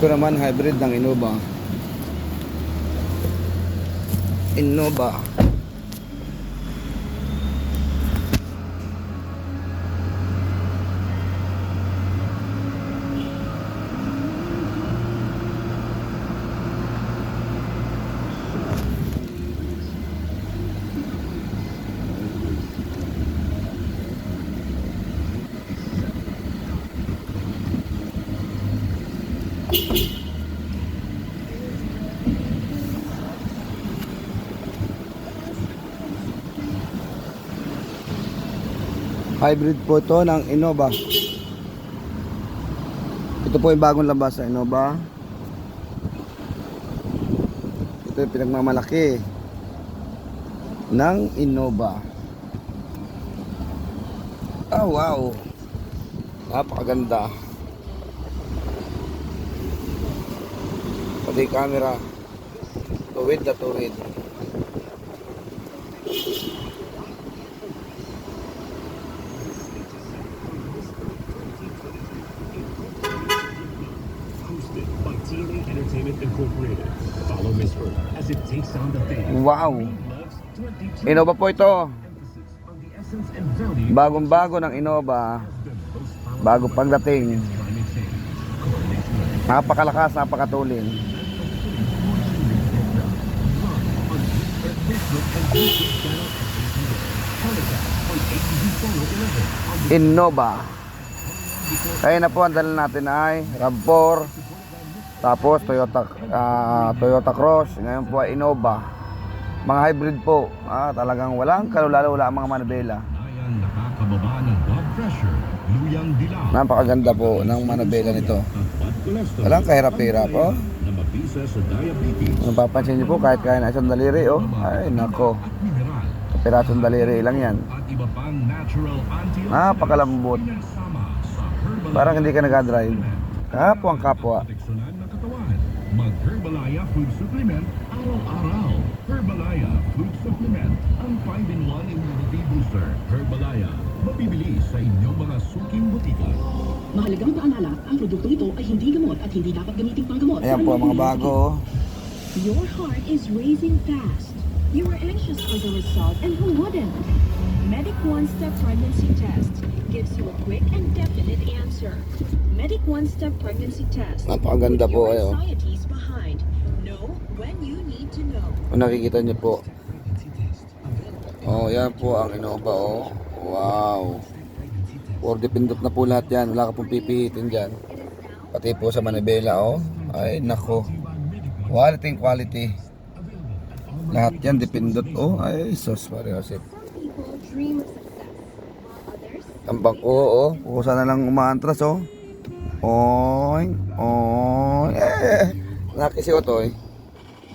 Ito naman hybrid ng Innova. Innova. Hybrid po ito ng Innova. Ito po yung bagong labas sa Innova. Ito yung pinagmamalaki ng Innova. Oh wow, napakaganda. Pati camera, tuwid na tuwid. Entertainment Incorporated. Follow Miss Earth as it takes on the theme. Wow, Innova po ito. Bagong-bago ng Innova. Bago pagdating. Napakalakas, napakatulin. Innova. Kaya na po ang dala natin ay RAV4, tapos Toyota Cross. Ngayon po ay Innova. Mga hybrid po. Talagang walang kalulalo, wala ang mga manubela. Napakaganda po ng manubela nito. Walang kahirap-hirap po. Kung papansin niyo po, kahit kaya na isang daliri, oh. Ay nako, kapirasong daliri lang yan. Napakalambot. Parang hindi ka nag-drive. Kapwa ang kapwa. Mag-Herbalaya Food Supplement araw-araw. Herbalaya Food Supplement, ang 5-in-1 Immunity Booster. Herbalaya, mabibili sa inyong mga suking butika. Mahalagang paalala, ang produktong ito ay hindi gamot at hindi dapat gamitin panggamot. Ayan po mga bago. Your heart is racing fast. You are anxious for the result, and who wouldn't? Medic One-Step Pregnancy Test gives you a quick and definite answer. Medic One-Step Pregnancy Test. Napakaganda po kayo. Anxieties behind. Know when you need to know. Kung nakikita niyo po. Oh, yan po ang Innova, oh. Wow. For dependent na po lahat yan. Wala ka pong pipihitin dyan. Pati po sa manibela, oh. Ay, nako. Quality, quality. Lahat yan, dependent, oh. Ay, sos, Mariosip. Dream of success. Tambak, oh. Kusa na lang umaantras, oh. Oy, oy. Nakisi ko to, eh.